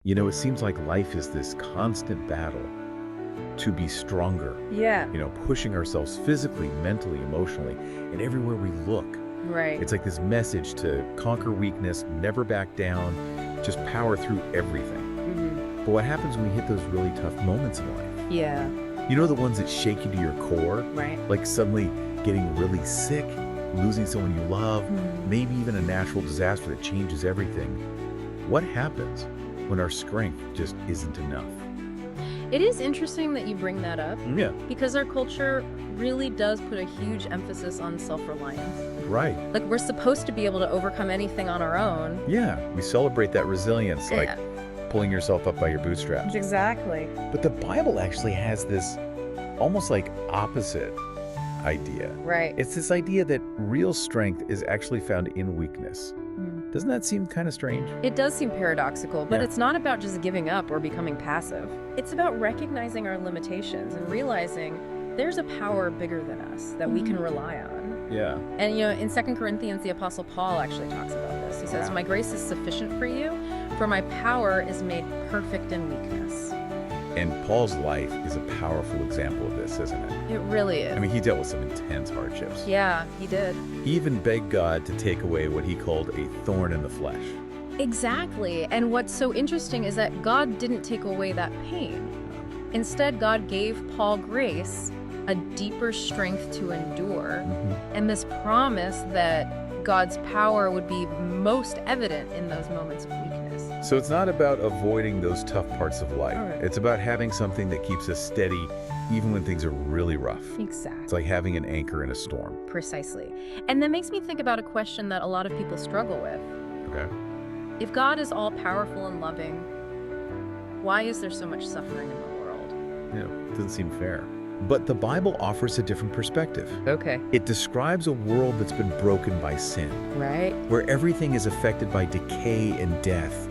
You know, it seems like life is this constant battle to be stronger, Yeah, pushing ourselves physically, mentally, emotionally, and everywhere we look. right. It's like this message to conquer weakness, never back down, just power through everything. But what happens when we hit those really tough moments in life? Yeah, The ones that shake you to your core, right. like suddenly getting really sick, losing someone you love, maybe even a natural disaster that changes everything. What happens when our strength just isn't enough? It is interesting that you bring that up Yeah, because our culture really does put a huge emphasis on self-reliance. right. Like, we're supposed to be able to overcome anything on our own. Yeah, we celebrate that resilience, like Yeah. pulling yourself up by your bootstraps. Exactly. But the Bible actually has this almost like opposite idea. Right. It's this idea that real strength is actually found in weakness. Doesn't that seem kind of strange? It does seem paradoxical, but Yeah. it's not about just giving up or becoming passive. It's about recognizing our limitations and realizing there's a power bigger than us that we can rely on. Yeah. And in 2 Corinthians, the Apostle Paul actually talks about this. He says, Wow. "My grace is sufficient for you, for my power is made perfect in weakness." And Paul's life is a powerful example of this, isn't it? It really is. I mean, he dealt with some intense hardships. Yeah, he did. He even begged God to take away what he called a thorn in the flesh. Exactly. And what's so interesting is that God didn't take away that pain. Instead, God gave Paul grace, a deeper strength to endure, and this promise that God's power would be most evident in those moments of weakness. So it's not about avoiding those tough parts of life. All right. It's about having something that keeps us steady even when things are really rough. Exactly. It's like having an anchor in a storm. Precisely. And that makes me think about a question that a lot of people struggle with. Okay. If God is all-powerful and loving, why is there so much suffering in the world? It doesn't seem fair. But the Bible offers a different perspective. Okay. It describes a world that's been broken by sin, Right? where everything is affected by decay and death,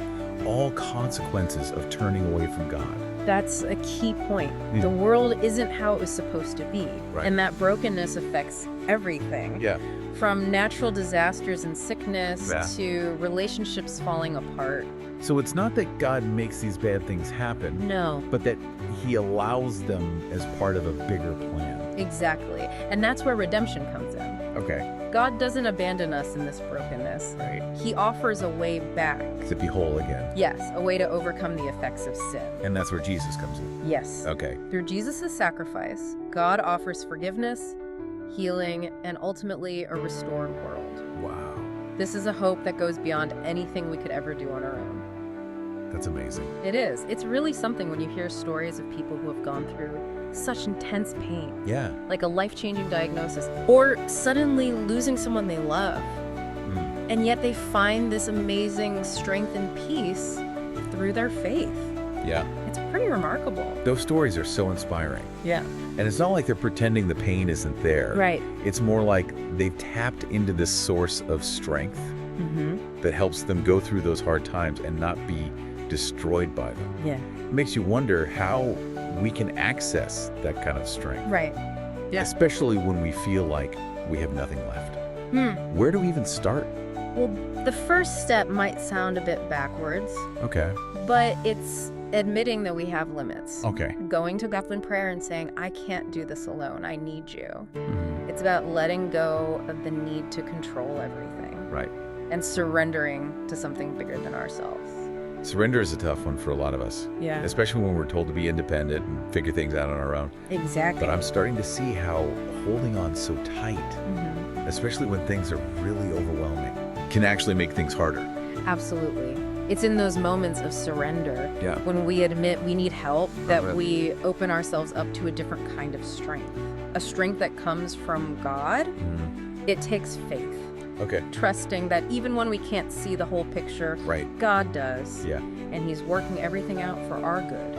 all consequences of turning away from God. That's a key point. Yeah. The world isn't how it was supposed to be. Right. And that brokenness affects everything. Yeah. From natural disasters and sickness Yeah. to relationships falling apart. So it's not that God makes these bad things happen, No, but that he allows them as part of a bigger plan. exactly. And that's where redemption comes in. Okay. God doesn't abandon us in this brokenness. Right. He offers a way back. To be whole again. Yes, a way to overcome the effects of sin. And that's where Jesus comes in. Yes. Okay. Through Jesus' sacrifice, God offers forgiveness, healing, and ultimately a restored world. Wow. This is a hope that goes beyond anything we could ever do on our own. That's amazing. It is. It's really something when you hear stories of people who have gone through such intense pain, Yeah. like a life-changing diagnosis, or suddenly losing someone they love. And yet they find this amazing strength and peace through their faith. Yeah. It's pretty remarkable. Those stories are so inspiring. Yeah. And it's not like they're pretending the pain isn't there. Right. It's more like they've tapped into this source of strength that helps them go through those hard times and not be destroyed by them. Yeah. It makes you wonder how we can access that kind of strength. Right. Yeah. Especially when we feel like we have nothing left. Where do we even start? Well, the first step might sound a bit backwards, Okay. but it's admitting that we have limits. Okay. Going to God in prayer and saying, I can't do this alone. I need you. Mhm. It's about letting go of the need to control everything Right. and surrendering to something bigger than ourselves. Surrender is a tough one for a lot of us. Yeah. Especially when we're told to be independent and figure things out on our own. Exactly. But I'm starting to see how holding on so tight, especially when things are really overwhelming, can actually make things harder. Absolutely. It's in those moments of surrender, Yeah. when we admit we need help, that Okay. we open ourselves up to a different kind of strength. A strength that comes from God. It takes faith. Okay. Trusting that even when we can't see the whole picture, Right. God does. Yeah. And He's working everything out for our good.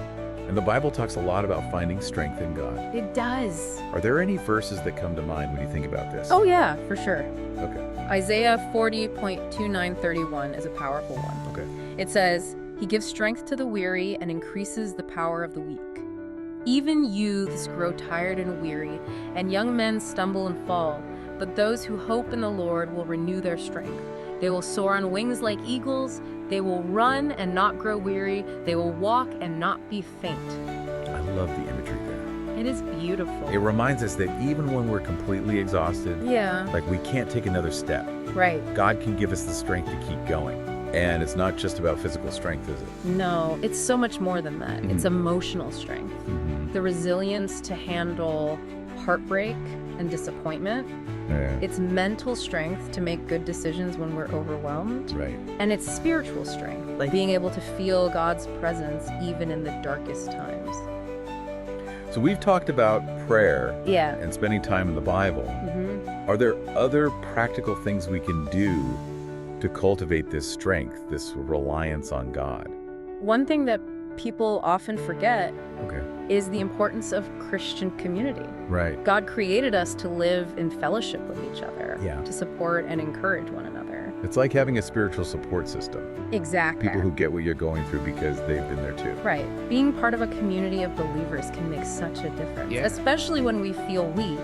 And the Bible talks a lot about finding strength in God. It does. Are there any verses that come to mind when you think about this? Oh yeah, for sure. Okay. Isaiah 40.2931 is a powerful one. Okay. It says, He gives strength to the weary and increases the power of the weak. Even youths grow tired and weary, and young men stumble and fall. But those who hope in the Lord will renew their strength. They will soar on wings like eagles. They will run and not grow weary. They will walk and not be faint. I love the imagery there. It is beautiful. It reminds us that even when we're completely exhausted, Yeah, like we can't take another step, right. God can give us the strength to keep going. And it's not just about physical strength, is it? No, it's so much more than that. It's emotional strength. The resilience to handle heartbreak and disappointment. Yeah. It's mental strength to make good decisions when we're overwhelmed. Right. And it's spiritual strength, like being able to feel God's presence even in the darkest times. So we've talked about prayer Yeah. and spending time in the Bible. hmm Are there other practical things we can do to cultivate this strength, this reliance on God? One thing that people often forget Okay. is the importance of Christian community. Right. God created us to live in fellowship with each other, Yeah. to support and encourage one another. It's like having a spiritual support system. Exactly. People who get what you're going through because they've been there too. Right. Being part of a community of believers can make such a difference, Yeah. especially when we feel weak.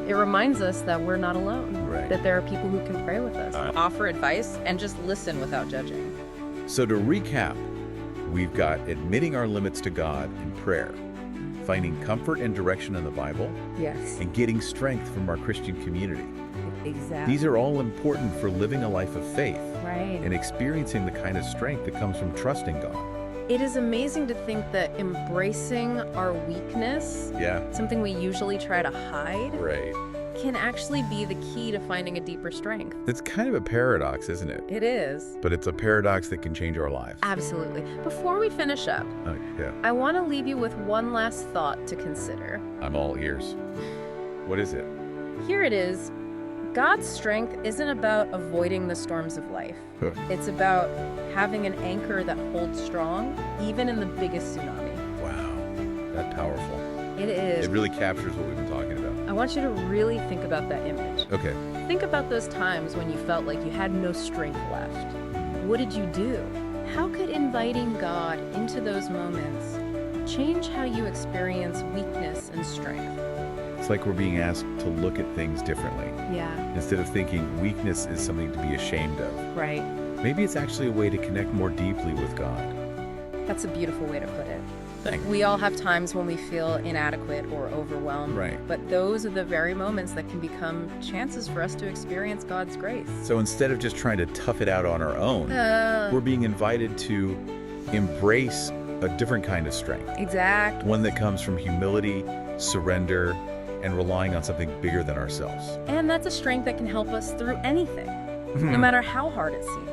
It reminds us that we're not alone, Right. that there are people who can pray with us, offer advice, and just listen without judging. So to recap, we've got admitting our limits to God in prayer, finding comfort and direction in the Bible, Yes, and getting strength from our Christian community. exactly. These are all important for living a life of faith Right. and experiencing the kind of strength that comes from trusting God. It is amazing to think that embracing our weakness, Yeah. something we usually try to hide, Right. can actually be the key to finding a deeper strength. It's kind of a paradox, isn't it? It is. But it's a paradox that can change our lives. Absolutely. Before we finish up, Oh, yeah. I want to leave you with one last thought to consider. I'm all ears. What is it? Here it is. God's strength isn't about avoiding the storms of life. Huh. It's about having an anchor that holds strong, even in the biggest tsunami. Wow. That's powerful. It is. It really captures what we've been talking about. I want you to really think about that image. Okay. Think about those times when you felt like you had no strength left. What did you do? How could inviting God into those moments change how you experience weakness and strength? It's like we're being asked to look at things differently. Yeah, Instead of thinking weakness is something to be ashamed of, right. maybe it's actually a way to connect more deeply with God. That's a beautiful way to put it. Thanks. We all have times when we feel inadequate or overwhelmed. Right. But those are the very moments that can become chances for us to experience God's grace. So instead of just trying to tough it out on our own, we're being invited to embrace a different kind of strength. Exactly. One that comes from humility, surrender, and relying on something bigger than ourselves. And that's a strength that can help us through anything, no matter how hard it seems.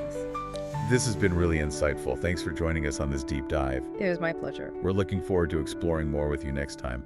This has been really insightful. Thanks for joining us on this deep dive. It was my pleasure. We're looking forward to exploring more with you next time.